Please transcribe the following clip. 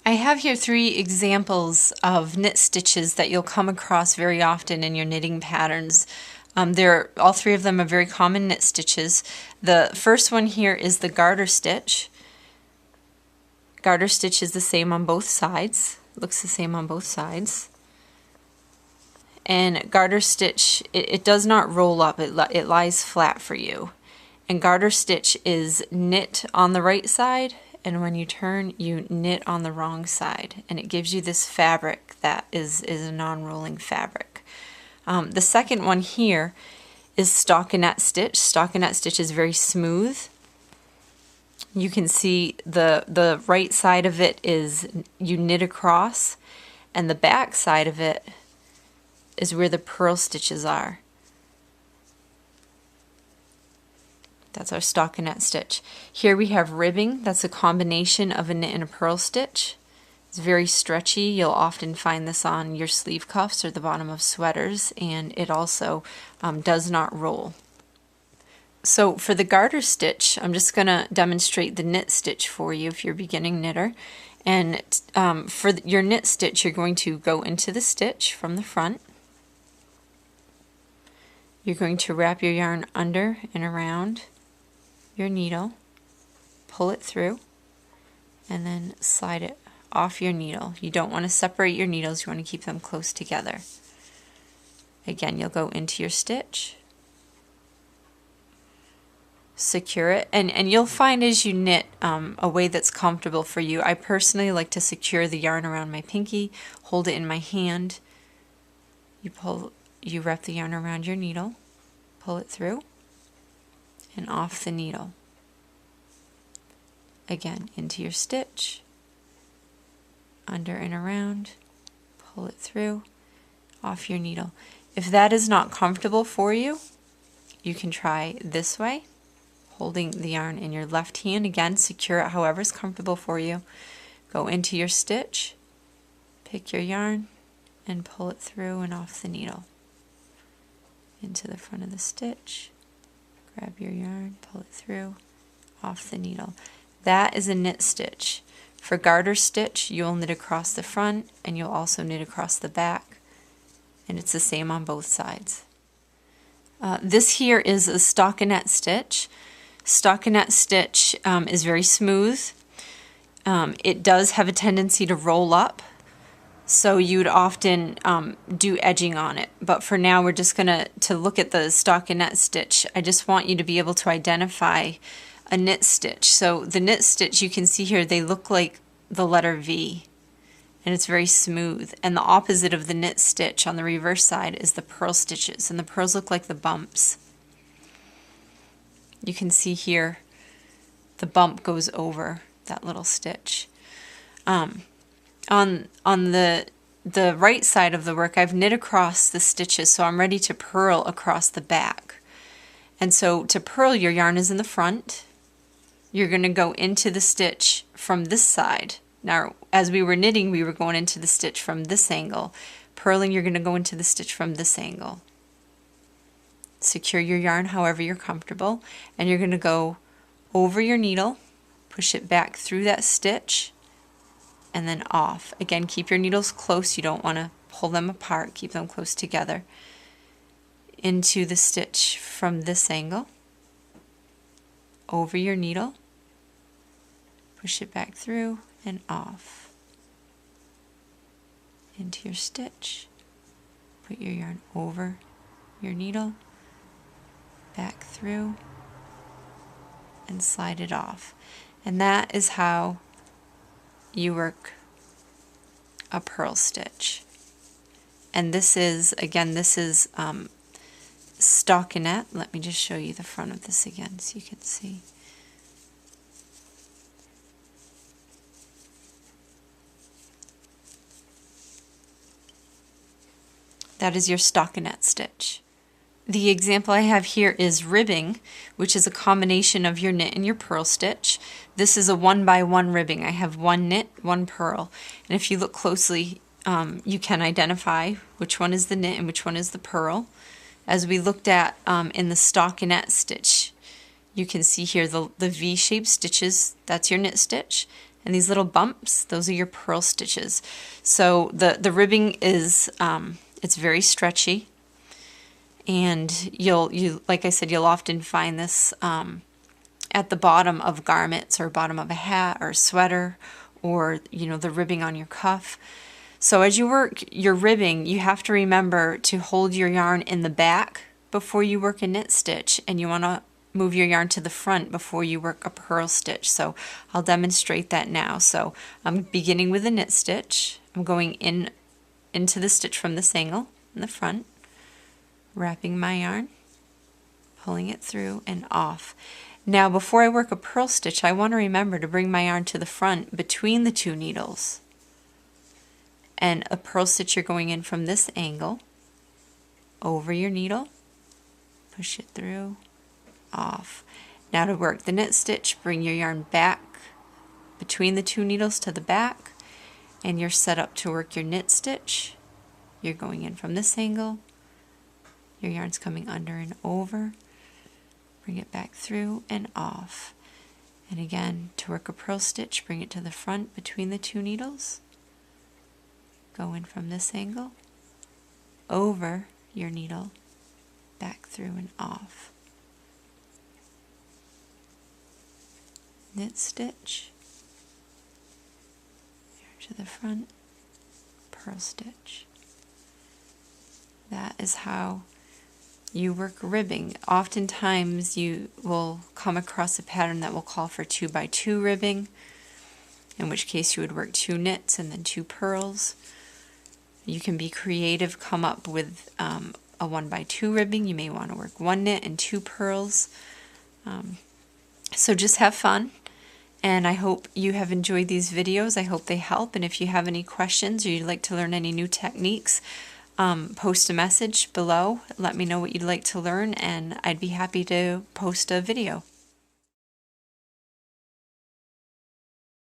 I have here 3 examples of knit stitches that you'll come across very often in your knitting patterns. All 3 of them are very common knit stitches. The first one here is the garter stitch. Garter stitch is the same on both sides. Looks the same on both sides. And garter stitch, it does not roll up, it lies flat for you. And garter stitch is knit on the right side, and when you turn, you knit on the wrong side, and it gives you this fabric that is a non-rolling fabric. The second one here is stockinette stitch. Stockinette stitch is very smooth. You can see the right side of it is you knit across, and the back side of it is where the purl stitches are. That's our stockinette stitch. Here we have ribbing. That's a combination of a knit and a purl stitch. It's very stretchy. You'll often find this on your sleeve cuffs or the bottom of sweaters, and it also does not roll. So for the garter stitch, I'm just going to demonstrate the knit stitch for you if you're a beginning knitter. And for your knit stitch, you're going to go into the stitch from the front. You're going to wrap your yarn under and around your needle, pull it through, and then slide it off your needle. You don't want to separate your needles, you want to keep them close together. Again, you'll go into your stitch, secure it, and you'll find as you knit a way that's comfortable for you. I personally like to secure the yarn around my pinky, hold it in my hand. You wrap the yarn around your needle, pull it through, and off the needle. Again, into your stitch, under and around, pull it through, off your needle. If that is not comfortable for you, you can try this way, holding the yarn in your left hand. Again, secure it however is comfortable for you. Go into your stitch, pick your yarn, and pull it through and off the needle. Into the front of the stitch, grab your yarn, pull it through, off the needle. That is a knit stitch. For garter stitch, you'll knit across the front and you'll also knit across the back, and it's the same on both sides. This here is a stockinette stitch. Stockinette stitch is very smooth. It does have a tendency to roll up, so you'd often do edging on it. But for now, we're just going to look at the stockinette stitch. I just want you to be able to identify a knit stitch. So the knit stitch, you can see here, they look like the letter V, and it's very smooth. And the opposite of the knit stitch on the reverse side is the purl stitches, and the purls look like the bumps. You can see here the bump goes over that little stitch. On the right side of the work, I've knit across the stitches, so I'm ready to purl across the back. And so to purl, your yarn is in the front. You're going to go into the stitch from this side. Now, as we were knitting, we were going into the stitch from this angle. Purling, you're going to go into the stitch from this angle. Secure your yarn however you're comfortable, and you're going to go over your needle, push it back through that stitch, and then off. Again, keep your needles close. You don't want to pull them apart. Keep them close together. Into the stitch from this angle, over your needle, push it back through and off. Into your stitch, put your yarn over your needle, back through, and slide it off. And that is how you work a purl stitch. And this is, again, this is stockinette. Let me just show you the front of this again so you can see. That is your stockinette stitch. The example I have here is ribbing, which is a combination of your knit and your purl stitch. This is a 1x1 ribbing. I have one knit, one purl. And if you look closely, you can identify which one is the knit and which one is the purl. As we looked at in the stockinette stitch, you can see here the V-shaped stitches, that's your knit stitch, And these little bumps, those are your purl stitches. So the ribbing is, it's very stretchy. And you like I said, you'll often find this at the bottom of garments or bottom of a hat or a sweater, or the ribbing on your cuff. So as you work your ribbing, you have to remember to hold your yarn in the back before you work a knit stitch, and you want to move your yarn to the front before you work a purl stitch. So I'll demonstrate that now. So I'm beginning with a knit stitch. I'm going into the stitch from this angle in the front, wrapping my yarn, pulling it through and off. Now before I work a purl stitch, I want to remember to bring my yarn to the front between the two needles. And a purl stitch, you're going in from this angle over your needle, push it through, off. Now to work the knit stitch, bring your yarn back between the two needles to the back, and you're set up to work your knit stitch. You're going in from this angle, your yarn's coming under and over, bring it back through and off. And again, to work a purl stitch, bring it to the front between the two needles, go in from this angle, over your needle, back through and off. Knit stitch, to the front, purl stitch. That is how you work ribbing. Oftentimes you will come across a pattern that will call for 2x2 ribbing, in which case you would work 2 knits and then 2 purls. You can be creative, come up with a 1x2 ribbing. You may want to work 1 knit and 2 purls. So just have fun. And I hope you have enjoyed these videos. I hope they help. And if you have any questions or you'd like to learn any new techniques, post a message below. Let me know what you'd like to learn, and I'd be happy to post a video.